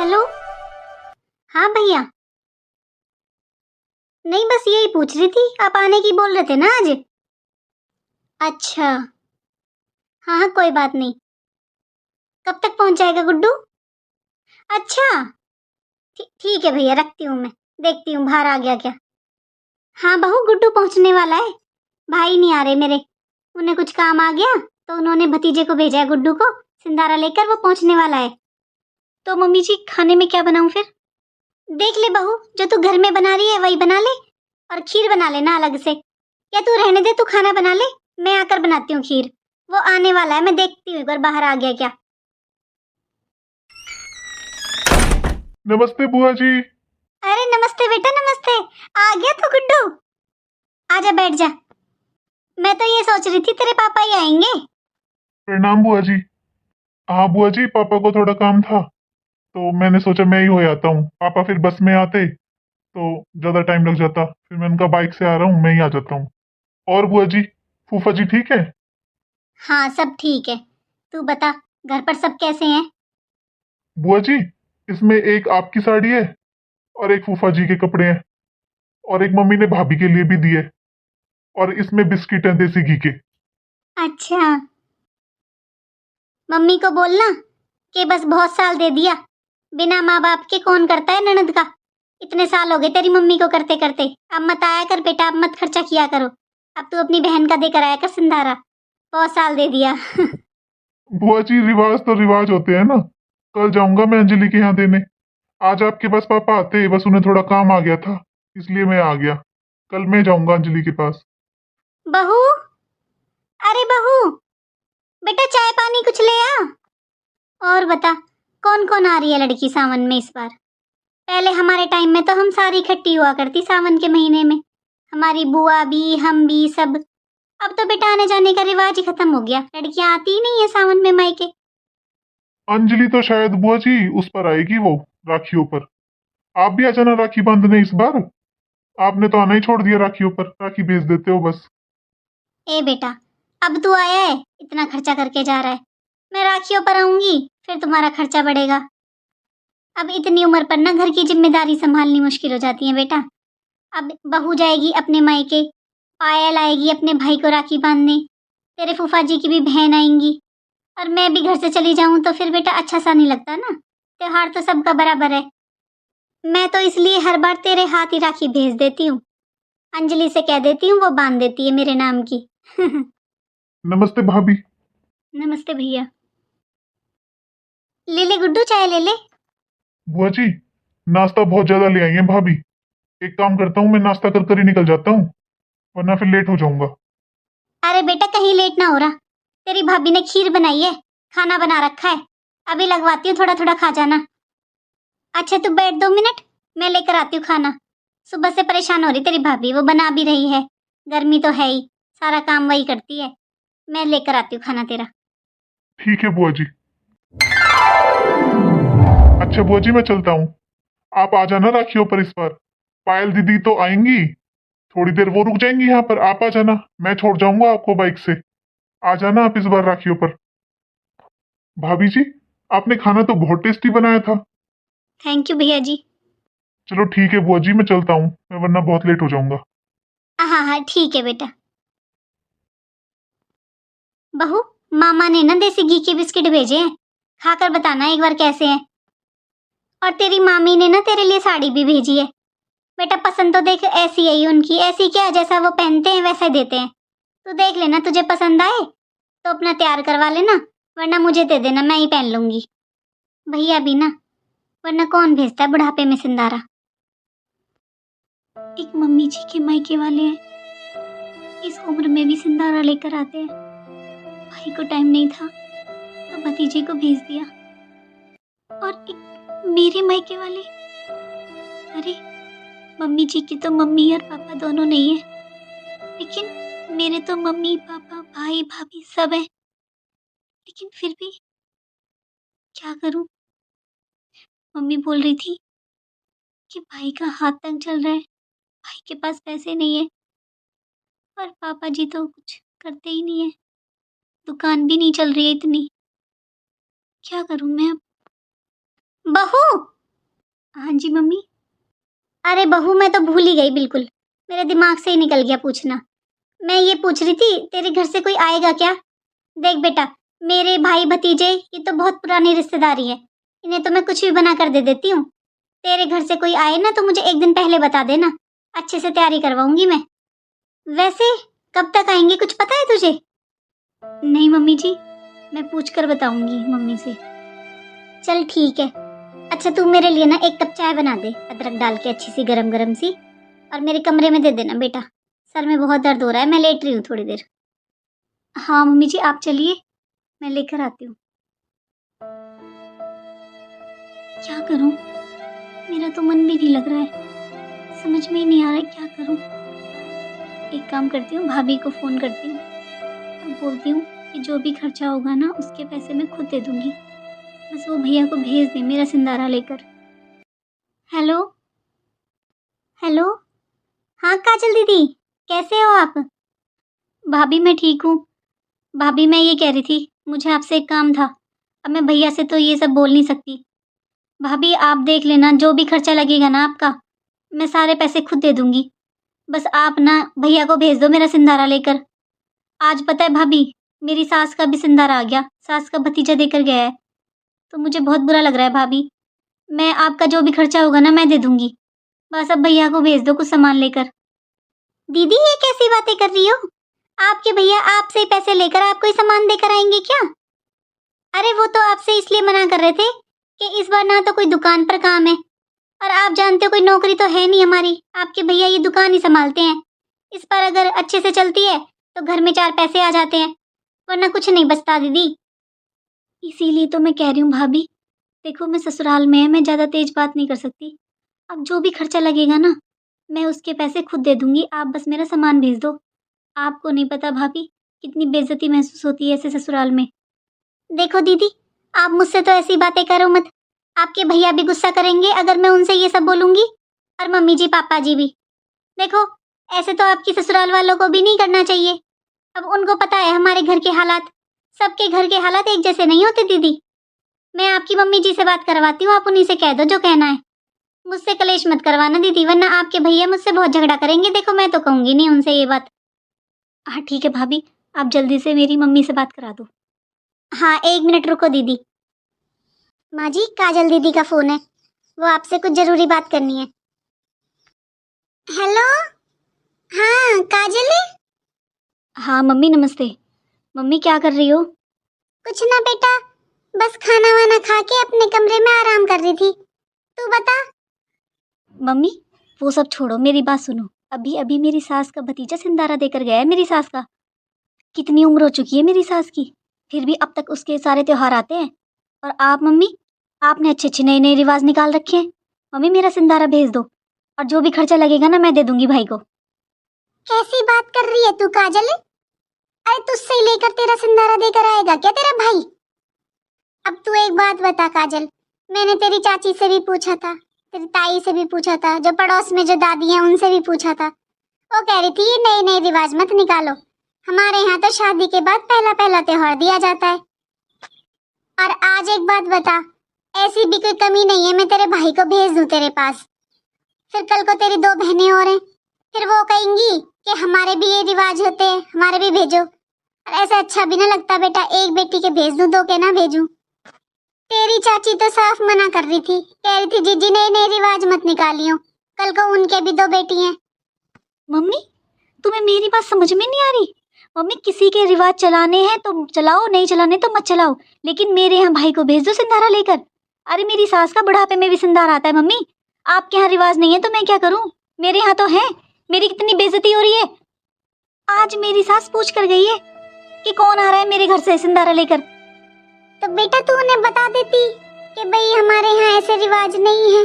Hello. हाँ भैया। नहीं, बस यही पूछ रही थी, आप आने की बोल रहे थे ना आज। अच्छा। हाँ हाँ, कोई बात नहीं। कब तक पहुंच जाएगा गुड्डू? अच्छा। ठीक है भैया, रखती हूँ मैं। देखती हूँ बाहर आ गया क्या। हाँ बहू, गुड्डू पहुंचने वाला है। भाई नहीं आ रहे मेरे, उन्हें कुछ काम आ गया तो उन्होंने भतीजे को भेजा है गुड्डू को सिंधारा लेकर, वो पहुंचने वाला है। तो मम्मी जी, खाने में क्या बनाऊं फिर? देख ले बहू, जो तू घर में बना रही है वही बना ले, और खीर बना लेना अलग से। या तू रहने दे, तू खाना बना ले, मैं आकर बनाती हूँ खीर। वो आने वाला है, मैं देखती हूँ एक बार बाहर आ गया क्या। नमस्ते बुआ जी। अरे नमस्ते बेटा, नमस्ते। आ गया तू गुड्डू? आजा बैठ जा। मैं तो ये सोच रही थी तेरे पापा ही आएंगे। प्रणाम बुआ जी। हाँ बुआ जी, पापा को थोड़ा काम था तो मैंने सोचा मैं ही हो आता हूँ। पापा फिर बस में आते तो ज्यादा टाइम लग जाता, फिर मैं उनका बाइक से आ रहा हूँ, मैं ही आ जाता हूँ। और बुआ जी, फूफा जी ठीक है? हाँ सब ठीक है। तू बता, घर पर सब कैसे हैं? बुआ जी, इसमें एक आपकी साड़ी है और एक फूफा जी के कपड़े हैं, और एक मम्मी ने भाभी के लिए भी दिए, और इसमें बिस्किट हैं देसी घी के। अच्छा। मम्मी को बोलना कि बस बहुत साल दे दिया, बिना माँ बाप के कौन करता है ननद का। इतने साल हो गए तेरी मम्मी को करते करते। अब मत आया कर बेटा, अब मत खर्चा किया करो। अब तू अपनी बहन का देकर आया कर सिंधारा, बहुत साल दे दिया। बुआ जी, रिवाज तो रिवाज होते हैं ना। कल जाऊंगा मैं अंजलि के यहाँ देने। आज आपके पास पापा आते, बस उन्हें थोड़ा काम आ गया था, इसलिए मैं आ गया। कल मैं जाऊंगा अंजलि के पास। बहू, अरे बहू, बेटा चाय पानी कुछ ले आ। और बता, कौन कौन आ रही है लड़की सावन में इस बार? पहले हमारे टाइम में तो हम सारी इकट्ठी हुआ करती सावन के महीने में, हमारी बुआ भी, हम भी, सब। अब तो बेटा आने जाने का रिवाज ही खत्म हो गया, लड़कियां आती ही नहीं है सावन में मायके। अंजलि तो शायद बुआ जी उस पर आएगी, वो राखियों पर। आप भी आ जाना राखी बांधने इस बार। आपने तो आना ही छोड़ दिया राखियों पर, राखी भेज देते हो बस। ए बेटा, अब तू आया है, इतना खर्चा करके जा रहा है, मैं राखियों पर आऊंगी फिर तुम्हारा खर्चा बढ़ेगा। अब इतनी उम्र पर ना घर की जिम्मेदारी संभालनी मुश्किल हो जाती है बेटा। अब बहू जाएगी अपने मायके, पायल आएगी अपने भाई को राखी बांधने, तेरे फूफा जी की भी बहन आएंगी, और मैं भी घर से चली जाऊं तो फिर बेटा अच्छा सा नहीं लगता ना। त्योहार तो सबका बराबर है। मैं तो इसलिए हर बार तेरे हाथ ही राखी भेज देती हूँ, अंजलि से कह देती हूँ, वो बांध देती है मेरे नाम की। नमस्ते भाभी। नमस्ते भैया। ले ले गुड्डू, चाय ले ले। बुआ जी, नाश्ता बहुत ज्यादा ले आई है भाभी। एक काम करता हूँ, मैं नाश्ता कर कर ही निकल जाता हूँ, वरना फिर लेट हो जाऊंगा। अरे बेटा कहीं लेट ना हो रहा, तेरी भाभी ने खीर बनाई है, खाना बना रखा है, अभी लगवाती हूँ, थोड़ा थोड़ा खा जाना। अच्छा तू बैठ 2 मिनट, मैं लेकर आती हूँ खाना। सुबह से परेशान हो रही तेरी भाभी, वो बना भी रही है, गर्मी तो है ही, सारा काम वही करती है। मैं लेकर आती हूँ खाना तेरा। ठीक है बुआ जी। अच्छा बुआ जी, मैं चलता हूँ। आप आ जाना राखियों पर इस बार। पायल दीदी तो आएंगी, थोड़ी देर वो रुक जाएंगी यहाँ पर, आप आ जाना, मैं छोड़ जाऊंगा आपको बाइक से। आ जाना आप इस बार राखियों पर। भाभी जी, आपने खाना तो बहुत टेस्टी बनाया था। थैंक यू भैया जी। चलो ठीक है बुआ जी, मैं चलता हूँ, मैं वरना बहुत लेट हो जाऊंगा। हाँ हाँ ठीक है बेटा। बहू, मामा ने ना देसी घी के बिस्किट भेजे हैं, खाकर बताना एक बार कैसे हैं। और तेरी मामी ने ना तेरे लिए साड़ी भी भेजी है। बेटा पसंद तो देख, ऐसी है ही उनकी, ऐसी क्या, जैसा वो पहनते हैं वैसा ही देते हैं। तू देख लेना, तुझे पसंद आए तो अपना तैयार करवा लेना, वरना मुझे दे देना, मैं ही पहन लूंगी। भैया भी ना, वरना कौन भेजता है बुढ़ापे में सिंदारा। एक मम्मी जी के मायके वाले हैं, इस उम्र में भी सिंदारा लेकर आते हैं। भाई को टाइम नहीं था तो भतीजे को भेज दिया। और एक मेरे मायके वाले, अरे मम्मी जी की तो मम्मी और पापा दोनों नहीं है, लेकिन मेरे तो मम्मी पापा भाई भाभी सब है। लेकिन फिर भी क्या करूं, मम्मी बोल रही थी कि भाई का हाथ तंग चल रहा है, भाई के पास पैसे नहीं है, और पापा जी तो कुछ करते ही नहीं है, दुकान भी नहीं चल रही है इतनी। क्या करूं मैं अब? बहू, हाँ जी मम्मी। अरे बहू, मैं तो भूल ही गई बिल्कुल, मेरे दिमाग से ही निकल गया पूछना। मैं ये पूछ रही थी, तेरे घर से कोई आएगा क्या? देख बेटा, मेरे भाई भतीजे ये तो बहुत पुरानी रिश्तेदारी है, इन्हें तो मैं कुछ भी बना कर दे देती हूँ। तेरे घर से कोई आए ना तो मुझे एक दिन पहले बता देना, अच्छे से तैयारी करवाऊंगी मैं। वैसे कब तक आएंगे, कुछ पता है तुझे? नहीं मम्मी जी, मैं पूछ कर बताऊंगी मम्मी से। चल ठीक है। अच्छा तू मेरे लिए ना एक कप चाय बना दे, अदरक डाल के अच्छी सी गरम गरम सी, और मेरे कमरे में दे देना बेटा, सर में बहुत दर्द हो रहा है, मैं लेट रही हूँ थोड़ी देर। हाँ मम्मी जी, आप चलिए, मैं लेकर आती हूँ। क्या करूँ, मेरा तो मन भी नहीं लग रहा है, समझ में ही नहीं आ रहा है क्या करूँ। एक काम करती हूँ, भाभी को फ़ोन करती हूँ और बोलती हूँ कि जो भी खर्चा होगा ना उसके पैसे मैं खुद दे दूँगी, बस वो भैया को भेज दे मेरा सिंदारा लेकर। Hello hello. हाँ काजल दीदी, कैसे हो आप? भाभी मैं ठीक हूँ। भाभी मैं ये कह रही थी, मुझे आपसे एक काम था, अब मैं भैया से तो ये सब बोल नहीं सकती। भाभी आप देख लेना, जो भी खर्चा लगेगा ना आपका, मैं सारे पैसे खुद दे दूँगी, बस आप ना भैया को भेज दो मेरा सिंदारा लेकर। आज पता है भाभी, मेरी सास का भी सिंदारा आ गया, सास का भतीजा देकर गया है, तो मुझे बहुत बुरा लग रहा है भाभी। मैं आपका जो भी खर्चा होगा ना मैं दे दूँगी, बस अब भैया को भेज दो कुछ सामान लेकर। दीदी ये कैसी बातें कर रही हो? आपके भैया आपसे पैसे लेकर आपको ही सामान देकर आएंगे क्या? अरे वो तो आपसे इसलिए मना कर रहे थे कि इस बार ना तो कोई दुकान पर काम है, और आप जानते हो कोई नौकरी तो है नहीं हमारी, आपके भैया ये दुकान ही संभालते हैं। इस बार अगर अच्छे से चलती है तो घर में 4 पैसे आ जाते हैं, वरना कुछ नहीं बचता दीदी। इसीलिए तो मैं कह रही हूँ भाभी, देखो मैं ससुराल में है, मैं ज़्यादा तेज बात नहीं कर सकती। अब जो भी खर्चा लगेगा ना मैं उसके पैसे खुद दे दूंगी, आप बस मेरा सामान भेज दो। आपको नहीं पता भाभी, कितनी बेइज्जती महसूस होती है ऐसे ससुराल में। देखो दीदी, आप मुझसे तो ऐसी बातें करो मत, आपके भैया भी गुस्सा करेंगे अगर मैं उनसे ये सब बोलूंगी, और मम्मी जी पापा जी भी। देखो ऐसे तो आपकी ससुराल वालों को भी नहीं करना चाहिए, अब उनको पता है हमारे घर के हालात, सबके घर के हालात एक जैसे नहीं होते दीदी। मैं आपकी मम्मी जी से बात करवाती हूँ, आप उन्हीं से कह दो जो कहना है। मुझसे कलेश मत करवाना दीदी, वरना आपके भैया मुझसे बहुत झगड़ा करेंगे, देखो मैं तो कहूंगी नहीं उनसे ये बात। हाँ ठीक है भाभी, आप जल्दी से मेरी मम्मी से बात करा दो। हाँ 1 मिनट रुको दीदी। माँ जी काजल दीदी का फोन है, वो आपसे कुछ जरूरी बात करनी है। हेलो। हाँ काजल है। हाँ मम्मी नमस्ते। मम्मी क्या कर रही हो? कुछ ना बेटा, बस खाना वाना खा के अपने कमरे में आराम कर रही थी, तू बता। मम्मी वो सब छोड़ो, मेरी बात सुनो। अभी अभी मेरी सास का भतीजा सिंदारा देकर गया है मेरी सास का। कितनी उम्र हो चुकी है मेरी सास की, फिर भी अब तक उसके सारे त्योहार आते हैं, और आप मम्मी, आपने अच्छे अच्छे नए नए रिवाज निकाल रखे हैं। मम्मी मेरा सिंदारा भेज दो, और जो भी खर्चा लगेगा ना मैं दे दूंगी भाई को। कैसी बात कर रही है तू काजल? अरे तुझसे ही लेकर तेरा सिंदारा देकर आएगा क्या तेरा भाई? अब तू एक बात बता काजल, मैंने तेरी चाची से भी पूछा था, तेरी ताई से भी पूछा था, जो पड़ोस में जो दादी हैं उनसे भी पूछा था, वो कह रही थी ये नए नए रिवाज मत निकालो, हमारे यहाँ तो शादी के बाद पहला पहला त्योहार दिया जाता है। और आज एक बात बता, ऐसी भी कोई कमी नहीं है मैं तेरे भाई को भेज दूं तेरे पास, फिर कल को तेरी 2 बहनें और हैं, फिर वो कहेंगी कि हमारे भी ये रिवाज होते हैं, हमारे भी भेजो। और ऐसा अच्छा भी ना लगता बेटा, एक बेटी के भेज दूं 2 के ना भेजूं। तेरी चाची तो साफ मना कर रही थी, कह रही थी जीजी नए नए रिवाज मत निकालियो, कल को उनके भी 2 बेटी हैं। मम्मी तुम्हें मेरी बात समझ में नहीं आ रही? मम्मी किसी के रिवाज चलाने हैं तो चलाओ, नहीं चलाने तो मत चलाओ, लेकिन मेरे यहाँ भाई को भेज दो सिंदारा लेकर। अरे मेरी सास का बुढ़ापे में भी सिंदारा आता है मम्मी, आपके यहाँ रिवाज नहीं है तो मैं क्या करूँ, मेरे यहाँ तो है। मेरी कितनी बेइज्जती हो रही है। आज मेरी सास पूछ कर गई है कि कौन आ रहा है मेरे घर से सिंदारा लेकर, तो बेटा तू उन्हें बता देती कि भाई हमारे यहाँ ऐसे रिवाज नहीं है,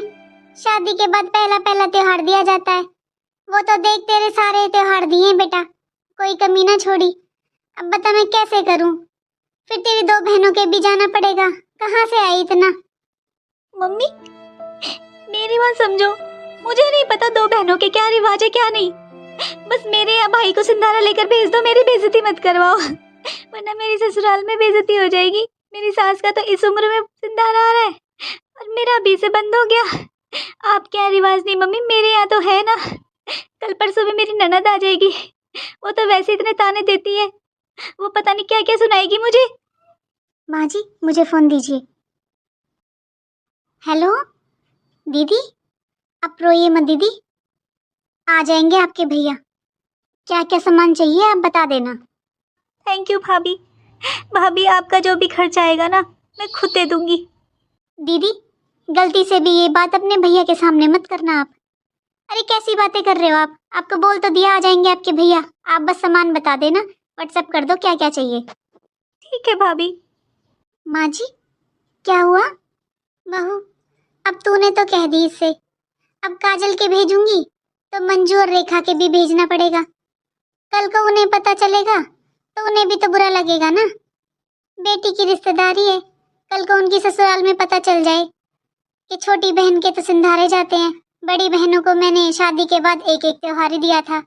शादी के बाद पहला पहला त्योहार दिया जाता है। वो तो देख तेरे सारे त्योहार दिए बेटा, कोई कमी ना छोड़ी। अब बता मैं कैसे करूं, फिर तेरी 2 बहनों के भी जाना पड़ेगा, कहाँ से आई इतना? मम्मी मेरी बात समझो, मुझे नहीं पता 2 बहनों के क्या रिवाज है क्या नहीं, बस मेरे यहाँ भाई को सिंदारा लेकर भेज दो, मेरी बेइज्जती मत करवाओ, वरना मेरी ससुराल में बेइज्जती हो जाएगी। मेरी सास का तो इस उम्र में सिंदारा आ रहा है और मेरा अभी से बंद हो गया, आपके यहाँ रिवाज नहीं मम्मी, मेरे यहाँ तो है ना। कल परसों में मेरी ननद आ जाएगी, वो तो वैसे इतने ताने देती है, वो पता नहीं क्या क्या सुनाएगी मुझे। माँ जी मुझे फ़ोन दीजिए। हेलो दीदी, आप रोइए मत दीदी, आ जाएंगे आपके भैया। क्या क्या सामान चाहिए आप बता देना। थैंक यू भाभी। भाभी आपका जो भी खर्च आएगा ना मैं खुद दे दूंगी। दीदी गलती से भी ये बात अपने भैया के सामने मत करना आप। अरे कैसी बातें कर रहे हो आप, आपको बोल तो दिया आ जाएंगे आपके भैया, आप बस सामान बता देना, व्हाट्सएप कर दो क्या क्या चाहिए। ठीक है भाभी। माँ जी क्या हुआ? बहू अब तूने तो कह दी इससे, अब काजल के भेजूंगी तो मंजू और रेखा के भी भेजना पड़ेगा। कल को उन्हें पता चलेगा तो उन्हें भी तो बुरा लगेगा ना। बेटी की रिश्तेदारी है, कल को उनकी ससुराल में पता चल जाए कि छोटी बहन के तो सिंधारे जाते हैं, बड़ी बहनों को मैंने शादी के बाद एक एक त्योहार ही दिया था,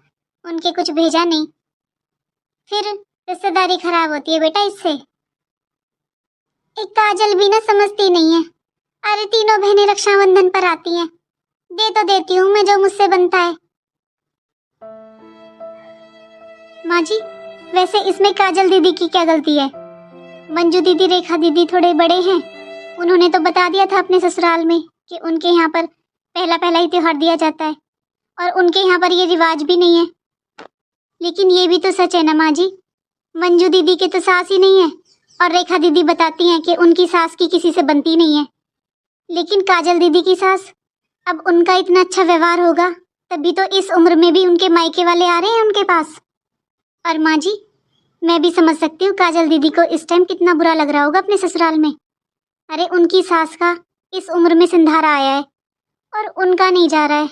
उनके कुछ भेजा नहीं, फिर रिश्तेदारी खराब होती है बेटा इससे। एक काजल भी ना समझती नहीं है। अरे तीनों बहनें रक्षाबंधन पर आती हैं, दे तो देती हूँ मैं जो मुझसे बनता है। माँ जी वैसे इसमें काजल दीदी की क्या गलती है? मंजू दीदी रेखा दीदी थोड़े बड़े हैं, उन्होंने तो बता दिया था अपने ससुराल में कि उनके यहाँ पर पहला पहला ही त्योहार दिया जाता है और उनके यहाँ पर ये रिवाज भी नहीं है। लेकिन ये भी तो सच है ना माँ जी, मंजू दीदी के तो सास ही नहीं है और रेखा दीदी बताती हैं कि उनकी सास की किसी से बनती नहीं है। लेकिन काजल दीदी की सास, अब उनका इतना अच्छा व्यवहार होगा तभी तो इस उम्र में भी उनके मायके वाले आ रहे हैं उनके पास। और माँ जी मैं भी समझ सकती हूँ काजल दीदी को इस टाइम कितना बुरा लग रहा होगा अपने ससुराल में। अरे उनकी सास का इस उम्र में सिंधारा आया है और उनका नहीं जा रहा है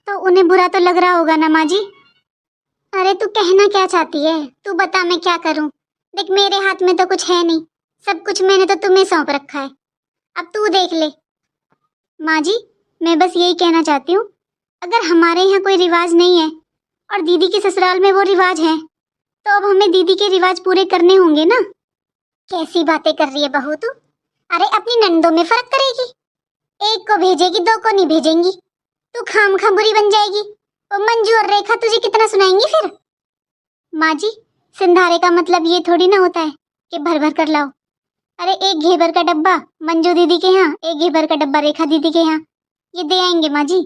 तो उन्हें बुरा तो लग रहा होगा ना माँ जी। अरे तू कहना क्या चाहती है, तू बता मैं क्या करूँ? देख मेरे हाथ में तो कुछ है नहीं, सब कुछ मैंने तो तुम्हें सौंप रखा है, अब तू देख ले। माँ जी मैं बस यही कहना चाहती हूँ, अगर हमारे यहाँ कोई रिवाज नहीं है और दीदी के ससुराल में वो रिवाज है तो अब हमें दीदी के रिवाज पूरे करने होंगे ना। कैसी बातें कर रही है बहू तू? अरे अपनी नंदों में फर्क करेगी, एक को भेजेगी दो को नहीं भेजेंगी, तू खामखा बुरी बन जाएगी। वो मंजू और रेखा तुझे कितना सुनाएंगी फिर? माँ जी सिंधारे का मतलब ये थोड़ी ना होता है कि भर भर कर लाओ। अरे एक घेवर का डब्बा मंजू दीदी के यहाँ, एक घेवर का डब्बा रेखा दीदी के यहाँ, ये दे आएंगे माँ जी।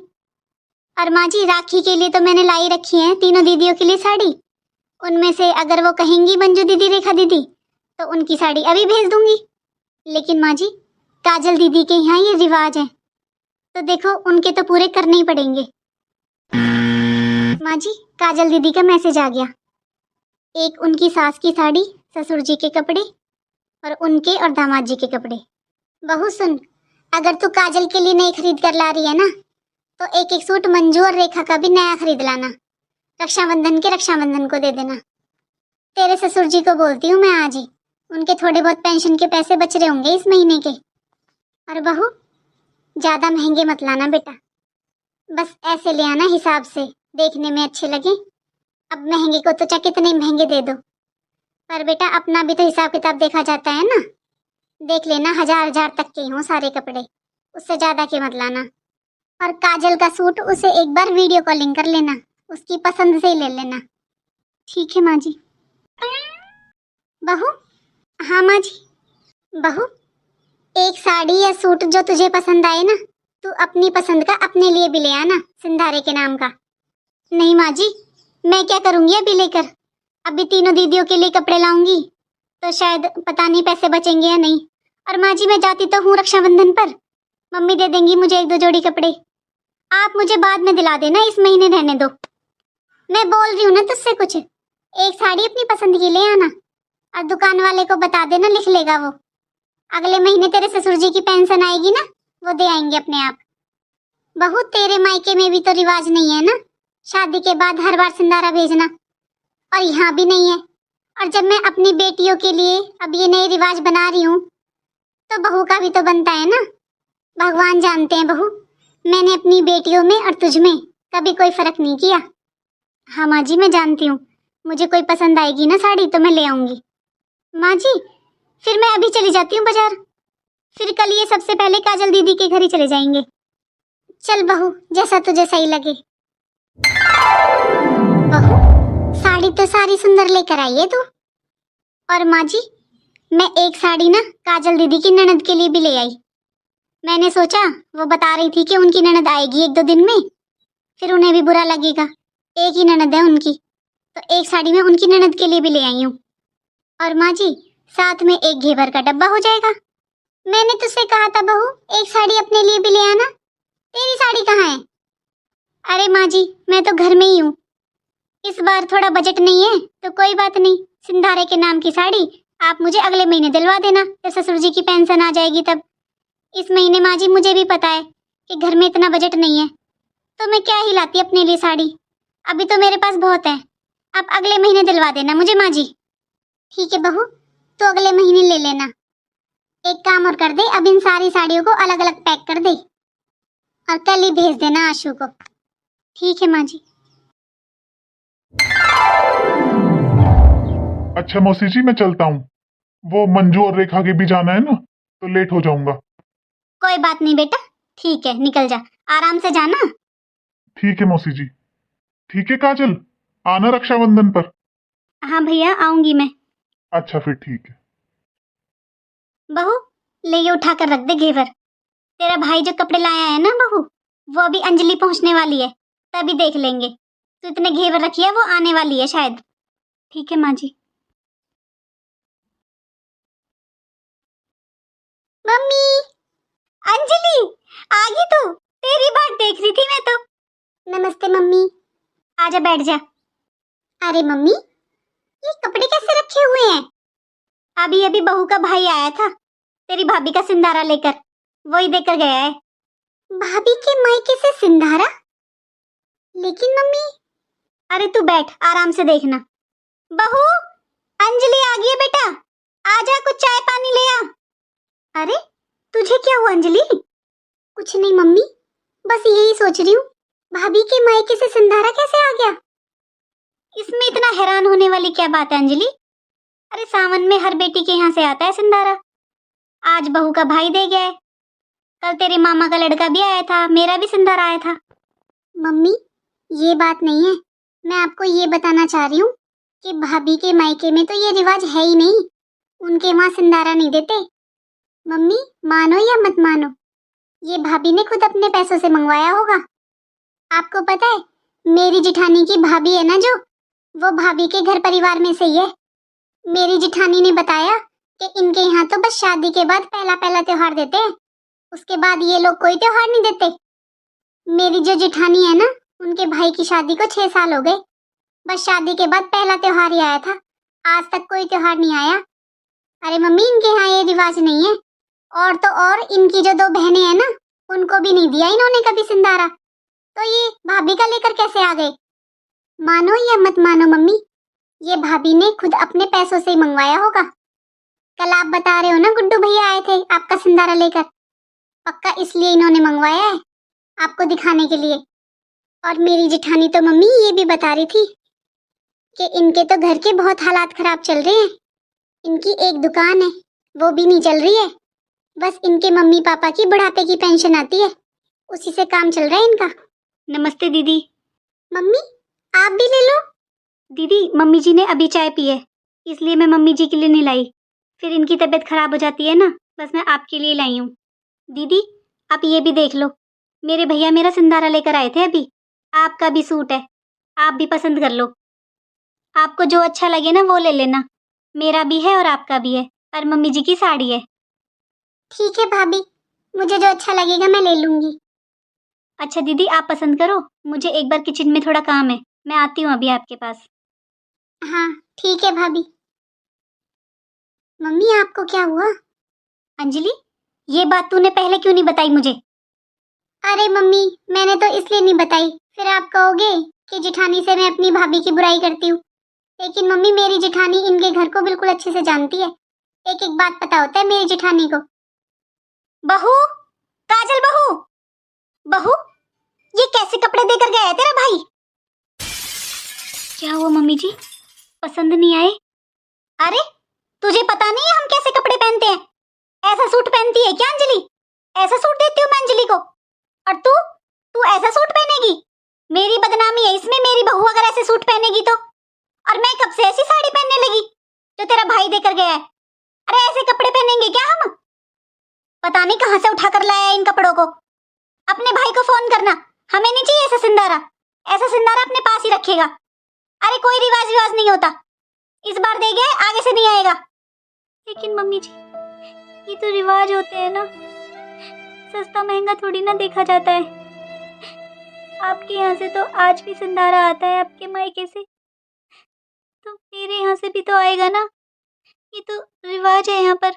और माँ जी राखी के लिए तो मैंने लाई रखी है तीनों दीदियों के लिए साड़ी, उनमें से अगर वो कहेंगी मंजू दीदी रेखा दीदी तो उनकी साड़ी अभी भेज दूंगी। लेकिन माँ जी काजल दीदी के यहाँ ये रिवाज है तो देखो उनके तो पूरे करने ही पड़ेंगे। माँ जी काजल दीदी का मैसेज आ गया, एक उनकी सास की साड़ी, ससुर जी के कपड़े और उनके और दामाद जी के कपड़े। बहू सुन, अगर तू काजल के लिए नहीं खरीद कर ला रही है ना तो एक एक सूट मंजू और रेखा का भी नया खरीद लाना, रक्षाबंधन के रक्षाबंधन को दे देना। तेरे ससुर जी को बोलती हूँ मैं आज ही, उनके थोड़े बहुत पेंशन के पैसे बच रहे होंगे इस महीने के। और बहू ज्यादा महंगे मत लाना बेटा, बस ऐसे ले आना हिसाब से, देखने में अच्छे लगे। अब महंगे को तो चाहे कितने महंगे दे दो, पर बेटा अपना भी तो हिसाब किताब देखा जाता है ना। देख लेना 1000 तक के हों सारे कपड़े, उससे ज्यादा के मत लाना। और काजल का सूट उसे एक बार वीडियो कॉलिंग कर लेना, उसकी पसंद से ही ले लेना। ठीक है माँ जी। बहू हाँ माँ जी। बहू एक साड़ी या सूट जो तुझे पसंद आए ना, तू अपनी पसंद का अपने लिए भी ले आना सिंधारे के नाम का। नहीं माँ जी मैं क्या करूँगी अभी लेकर, अभी तीनों दीदियों के लिए कपड़े लाऊंगी तो शायद पता नहीं पैसे बचेंगे या नहीं। और माँ जी मैं जाती तो हूँ रक्षाबंधन पर, मम्मी दे देंगी मुझे 1-2 जोड़ी कपड़े, आप मुझे बाद में दिला देना, इस महीने रहने दो। मैं बोल रही हूँ ना तुझसे कुछ, एक साड़ी अपनी पसंद की ले आना और दुकान वाले को बता देना, लिख लेगा वो। अगले महीने तेरे ससुर जी की पेंशन आएगी ना, वो दे आएंगे अपने आप। बहू तेरे मायके में भी तो रिवाज नहीं है ना शादी के बाद हर बार सिंधारा भेजना, और यहाँ भी नहीं है। और जब मैं अपनी बेटियों के लिए अब ये नए रिवाज बना रही हूँ तो बहू का भी तो बनता है ना। भगवान जानते हैं बहू, मैंने अपनी बेटियों में और तुझ में कभी कोई फर्क नहीं किया। हाँ माँ जी मैं जानती हूँ, मुझे कोई पसंद आएगी ना साड़ी तो मैं ले आऊंगी। माँ जी फिर मैं अभी चली जाती हूँ बाजार, फिर कल ये सबसे पहले काजल दीदी के घर ही चले जाएंगे। चल बहू, जैसा तुझे सही लगे। बहू, साड़ी तो सारी सुंदर लेकर आई है तू। और माँ जी, मैं एक साड़ी ना काजल दीदी की ननद के लिए भी ले आई। मैंने सोचा, वो बता रही थी कि उनकी ननद आएगी 1-2 दिन में, फिर उन्हें भी बुरा लगेगा, एक ही ननद है उनकी, तो एक साड़ी मैं उनकी ननद के लिए भी ले आई हूँ। और माँ जी, साथ में एक घेवर का डब्बा हो जाएगा। मैंने तुझसे कहा था बहू, एक साड़ी अपने लिए भी ले आना। तेरी साड़ी कहाँ है? अरे माँ जी, मैं तो घर में ही हूँ। इस बार थोड़ा बजट नहीं है तो कोई बात नहीं, सिंधारे के नाम की साड़ी आप मुझे अगले महीने दिलवा देना, जब ससुर जी की पेंशन आ जाएगी तब। इस महीने माँ जी मुझे भी पता है कि घर में इतना बजट नहीं है, तो मैं क्या ही लाती अपने लिए साड़ी। अभी तो मेरे पास बहुत है, आप अगले महीने दिलवा देना मुझे माँ जी। ठीक है बहू, तो अगले महीने ले लेना। एक काम और कर दे, अब इन सारी साड़ियों को अलग अलग पैक कर दे और कल ही भेज देना आशु को। ठीक है माँ जी। अच्छा मौसी जी, मैं चलता हूँ। वो मंजू और रेखा के भी जाना है ना, तो लेट हो जाऊंगा। कोई बात नहीं बेटा, ठीक है, निकल जा, आराम से जाना। ठीक है मौसी जी। ठीक है काजल, आना रक्षाबंधन पर। हाँ भैया, आऊंगी मैं। अच्छा फिर ठीक है। बहू, ले ये उठा कर रख दे घेवर। तेरा भाई जो कपड़े लाया है ना बहू, वो अभी अंजलि पहुंचने वाली है, तभी देख लेंगे। तो इतने घेवर रखिए, वो आने वाली है शायद। ठीक है माँ जी। मम्मी, अंजलि आ गई तू? तेरी बात देख रही थी मैं तो। नमस्ते मम्मी। आजा बैठ जा। अरे मम्मी, ये कपड़े कैसे रखे हुए हैं? अभी अभी बहू का भाई आया था तेरी भाभी का सिंधारा लेकर, वही देकर गया है। भाभी के मायके से सिंधारा? लेकिन मम्मी। अरे तू बैठ, आराम से देखना। बहू, अंजलि आ गई है बेटा, आजा कुछ चाय पानी ले आ। अरे तुझे क्या हुआ अंजलि? कुछ नहीं मम्मी, बस यही सोच रही हूँ, भाभी के मायके से सिंधारा कैसे आ गया? इसमें इतना हैरान होने वाली क्या बात है अंजलि? अरे सावन में हर बेटी के यहाँ से आता है सिंधारा। आज बहू का भाई दे गया है, कल तेरे मामा का लड़का भी आया था, मेरा भी सिंधारा आया था। मम्मी, ये बात नहीं है, मैं आपको ये बताना चाह रही हूँ कि भाभी के मायके में तो ये रिवाज है ही नहीं, उनके वहाँ सिंधारा नहीं देते। मम्मी, मानो या मत मानो, ये भाभी ने खुद अपने पैसों से मंगवाया होगा। आपको पता है, मेरी जिठानी की भाभी है ना जो, वो भाभी के घर परिवार में से ही है। मेरी जिठानी ने बताया कि इनके यहाँ तो बस शादी के बाद पहला पहला त्योहार देते हैं, उसके बाद ये लोग कोई त्योहार नहीं देते। मेरी जो जिठानी है ना, उनके भाई की शादी को 6 साल हो गए, बस शादी के बाद पहला त्योहार ही आया था, आज तक कोई त्योहार नहीं आया। अरे मम्मी, इनके यहाँ ये रिवाज नहीं है। और तो और इनकी जो 2 बहनें हैं ना, उनको भी नहीं दिया इन्होंने कभी सिंधारा, तो ये भाभी का लेकर कैसे आ गए? मानो या मत मानो मम्मी, ये भाभी ने खुद अपने पैसों से ही मंगवाया होगा। कल आप बता रहे हो ना गुड्डू भैया आए थे आपका सिंधारा लेकर, पक्का इसलिए इन्होंने मंगवाया है, आपको दिखाने के लिए। और मेरी जिठानी तो मम्मी ये भी बता रही थी कि इनके तो घर के बहुत हालात खराब चल रहे हैं, इनकी एक दुकान है वो भी नहीं चल रही है, बस इनके मम्मी पापा की बुढ़ापे की पेंशन आती है, उसी से काम चल रहा है इनका। नमस्ते दीदी। मम्मी, आप भी ले लो। दीदी, मम्मी जी ने अभी चाय पी है, इसलिए मैं मम्मी जी के लिए नहीं लाई, फिर इनकी तबीयत खराब हो जाती है ना, बस मैं आपके लिए लाई हूँ। दीदी, आप ये भी देख लो, मेरे भैया मेरा सिंधारा लेकर आए थे अभी, आपका भी सूट है, आप भी पसंद कर लो, आपको जो अच्छा लगे ना वो ले लेना, मेरा भी है और आपका भी है, और मम्मी जी की साड़ी है। ठीक है भाभी, मुझे जो अच्छा लगेगा मैं ले लूंगी। अच्छा दीदी, आप पसंद करो, मुझे एक बार किचन में थोड़ा काम है, मैं आती हूँ अभी आपके पास। हाँ ठीक है भाभी। मम्मी, आपको क्या हुआ? अंजलि, ये बात तूने पहले क्यों नहीं बताई मुझे? अरे मम्मी, मैंने तो इसलिए नहीं बताई, फिर आप कहोगे कि जिठानी से मैं अपनी भाभी की बुराई करती हूँ, लेकिन मम्मी मेरी जिठानी इनके घर को बिल्कुल अच्छे से जानती है, एक एक बात पता होता है मेरी जिठानी को। बहू, काजल बहू, बहू, ये कैसे कपड़े देकर गया है तेरा भाई? क्या हुआ मम्मी जी, पसंद नहीं आए? अरे तुझे पता नहीं है हम कैसे कपड़े पहनते हैं? ऐसा सूट पहनती है क्या अंजलि? ऐसा सूट देती हूँ मैं अंजलि को? और तू ऐसे सूट पहनेगी तो? और मैं कब से ऐसी साड़ी पहनने लगी जो तेरा भाई देकर गया है? अरे ऐसे कपड़े पहनेंगे क्या हम? पता नहीं कहां से उठा कर लाया है इन कपड़ों को। अपने भाई को फोन करना, हमें नहीं चाहिए ऐसा सिंदारा। ऐसा सिंदारा अपने पास ही रखेगा। अरे कोई रिवाज विवाज नहीं होता, इस बार दे गया, आगे से नहीं आएगा। लेकिन मम्मी जी, ये तो रिवाज होते हैं ना, सस्ता महंगा थोड़ी ना देखा जाता है। आपके यहाँ से तो आज भी सिंदारा आता है, आपके मायके से तो मेरे यहाँ से भी तो आएगा ना। ये तो रिवाज है यहाँ पर।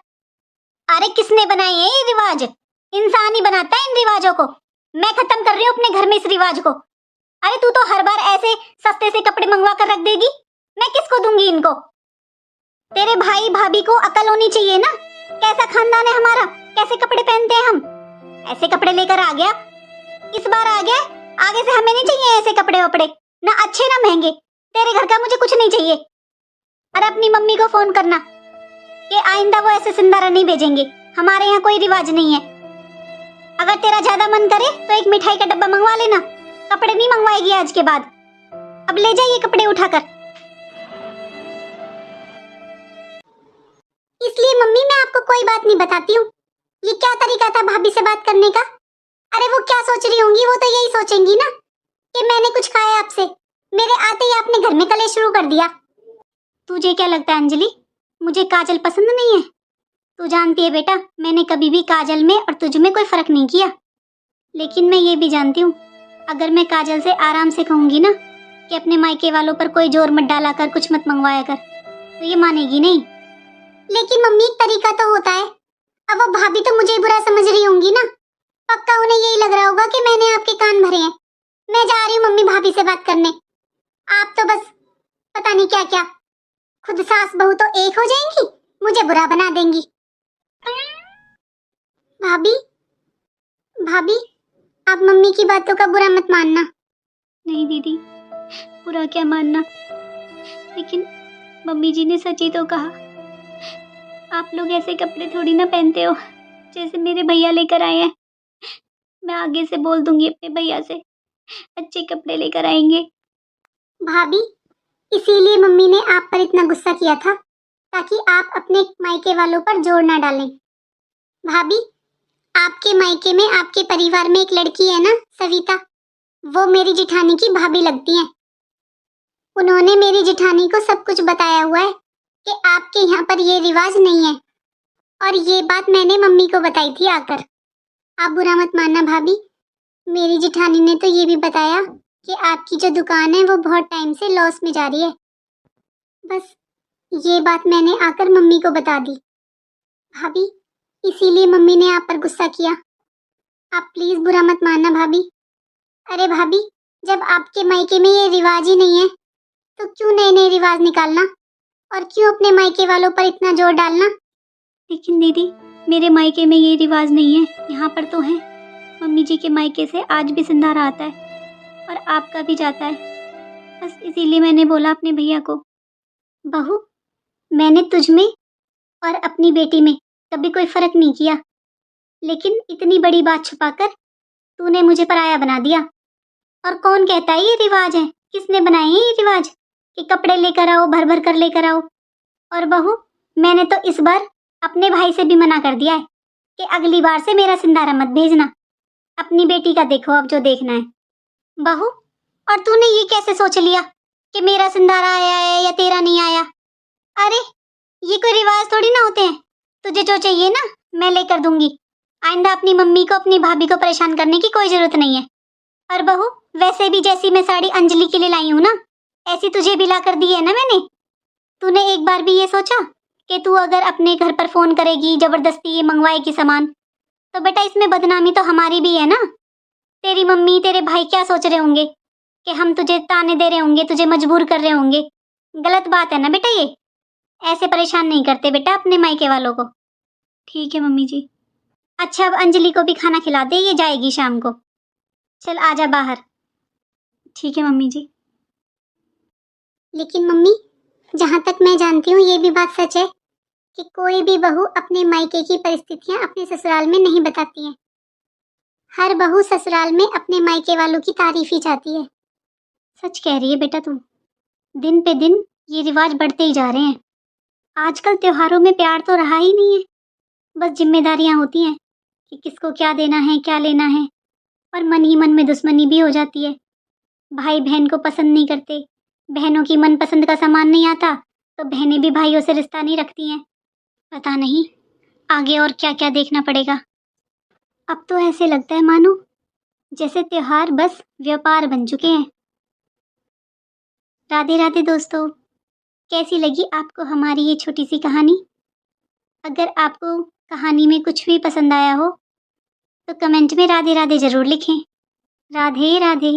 अरे किसने बनाए हैं ये रिवाज? इंसान ही बनाता है इन रिवाजों को। मैं खत्म कर रही हूँ अपने घर में इस रिवाज को। अरे तू तो हर बार ऐसे सस्ते से कपड़े मंगवा कर रख देगी, मैं किसको दूंगी इनको? तेरे भाई भाभी को अकल होनी चाहिए ना। कैसा खानदान है हमारा, कैसे कपड़े पहनते हैं हम। ऐसे कपड़े लेकर आ गया, इस बार आ गया, आगे से हमें नहीं चाहिए ऐसे कपड़े वपड़े, ना अच्छे ना महंगे। तेरे घर का मुझे कुछ नहीं चाहिए। अरे अपनी मम्मी को फोन करना कि आइंदा वो ऐसे सिंदारा नहीं भेजेंगे, हमारे यहाँ कोई रिवाज नहीं है। अगर तेरा ज्यादा मन करे तो एक मिठाई का डब्बा मंगवा लेना, कपड़े नहीं मंगवाएगी आज के बाद। अब ले जाइए कपड़े उठाकर। इसलिए मम्मी मैं आपको कोई बात नहीं बताती हूँ। ये क्या तरीका था भाभी से बात करने का? अरे वो क्या सोच रही होंगी, वो तो यही सोचेंगी ना कि मैंने कुछ खाया आपसे, मेरे आते ही आपने घर में कलेश शुरू कर दिया। तुझे क्या लगता है अंजलि, मुझे काजल पसंद नहीं है? तू जानती है बेटा, मैंने कभी भी काजल में और तुझ में कोई फर्क नहीं किया। लेकिन मैं ये भी जानती हूँ, अगर मैं काजल से आराम से कहूंगी ना कि अपने मायके वालों पर कोई जोर मत डाला कर, कुछ मत मंगवाया कर, तो ये मानेगी नहीं। लेकिन मम्मी एक तरीका तो होता है। अब वो भाभी तो मुझे बुरा समझ रही होंगी ना, पक्का उन्हें यही लग रहा होगा कि मैंने आपके कान भरे हैं। मैं जा रही हूँ मम्मी भाभी से बात करने। आप तो बस पता नहीं क्या क्या, खुद सास बहू तो एक हो जाएंगी, मुझे बुरा बना देंगी। भाभी भाभी, आप मम्मी की बातों का बुरा मत मानना। नहीं दीदी, बुरा क्या मानना, लेकिन मम्मी जी ने सच ही तो कहा। आप लोग ऐसे कपड़े थोड़ी ना पहनते हो जैसे मेरे भैया लेकर आए हैं। मैं आगे से बोल दूंगी अपने भैया से, अच्छे कपड़े लेकर आएंगे। भाभी इसीलिए मम्मी ने आप पर इतना गुस्सा किया था, ताकि आप अपने मायके वालों पर जोर ना डालें। भाभी आपके मायके में, आपके परिवार में एक लड़की है ना सविता, वो मेरी जिठानी की भाभी लगती हैं। उन्होंने मेरी जिठानी को सब कुछ बताया हुआ है कि आपके यहाँ पर ये रिवाज नहीं है, और ये बात मैंने मम्मी को बताई थी आकर। आप बुरा मत मानना भाभी, मेरी जिठानी ने तो ये भी बताया कि आपकी जो दुकान है वो बहुत टाइम से लॉस में जा रही है। बस ये बात मैंने आकर मम्मी को बता दी। भाभी इसीलिए मम्मी ने आप पर गुस्सा किया। आप प्लीज बुरा मत मानना भाभी। अरे भाभी, जब आपके मायके में ये रिवाज ही नहीं है तो क्यों नए नए रिवाज निकालना, और क्यों अपने मायके वालों पर इतना जोर डालना? लेकिन दीदी, मेरे मायके में ये रिवाज नहीं है, यहाँ पर तो है। मम्मी जी के मायके से आज भी सिंदारा आता है और आपका भी जाता है। बस इसीलिए मैंने बोला अपने भैया को। बहू, मैंने तुझ में और अपनी बेटी में कभी कोई फर्क नहीं किया, लेकिन इतनी बड़ी बात छुपाकर तूने मुझे पराया बना दिया। और कौन कहता है ये रिवाज है? किसने बनाए हैं ये रिवाज कि कपड़े लेकर आओ, भर भर कर लेकर आओ? और बहू, मैंने तो इस बार अपने भाई से भी मना कर दिया है कि अगली बार से मेरा सिंदारा मत भेजना। अपनी बेटी का देखो अब जो देखना है। बहू, और तूने ये कैसे सोच लिया कि मेरा सिंदारा आया है या तेरा नहीं आया? अरे ये कोई रिवाज थोड़ी ना होते हैं। तुझे जो चाहिए ना मैं लेकर दूंगी। आइंदा अपनी मम्मी को, अपनी भाभी को परेशान करने की कोई जरूरत नहीं है। और बहू, वैसे भी जैसी मैं साड़ी अंजलि के लिए लाई हूँ ना, ऐसी तुझे भी ला कर दी है ना मैंने। तूने एक बार भी ये सोचा कि तू अगर अपने घर पर फोन करेगी, जबरदस्ती ये मंगवाएगी सामान, तो बेटा इसमें बदनामी तो हमारी भी है ना। तेरी मम्मी, तेरे भाई क्या सोच रहे होंगे कि हम तुझे ताने दे रहे होंगे, तुझे मजबूर कर रहे होंगे। गलत बात है ना बेटा, ये ऐसे परेशान नहीं करते बेटा अपने मायके वालों को। ठीक है मम्मी जी। अच्छा, अब अंजलि को भी खाना खिला दे, ये जाएगी शाम को। चल आजा बाहर। ठीक है मम्मी जी। लेकिन मम्मी, जहाँ तक मैं जानती हूँ ये भी बात सच है कि कोई भी बहू अपने मायके की परिस्थितियाँ अपने ससुराल में नहीं बताती है। हर बहू ससुराल में अपने मायके वालों की तारीफ ही चाहती है। सच कह रही है बेटा तू। दिन पे दिन ये रिवाज बढ़ते ही जा रहे हैं। आजकल त्योहारों में प्यार तो रहा ही नहीं है, बस जिम्मेदारियां होती हैं कि किसको क्या देना है, क्या लेना है, और मन ही मन में दुश्मनी भी हो जाती है। भाई बहन को पसंद नहीं करते, बहनों की मनपसंद का सामान नहीं आता, तो बहनें भी भाइयों से रिश्ता नहीं रखती हैं। पता नहीं आगे और क्या क्या देखना पड़ेगा। अब तो ऐसे लगता है मानो जैसे त्योहार बस व्यापार बन चुके हैं। राधे राधे दोस्तों, कैसी लगी आपको हमारी ये छोटी सी कहानी? अगर आपको कहानी में कुछ भी पसंद आया हो तो कमेंट में राधे राधे ज़रूर लिखें। राधे राधे।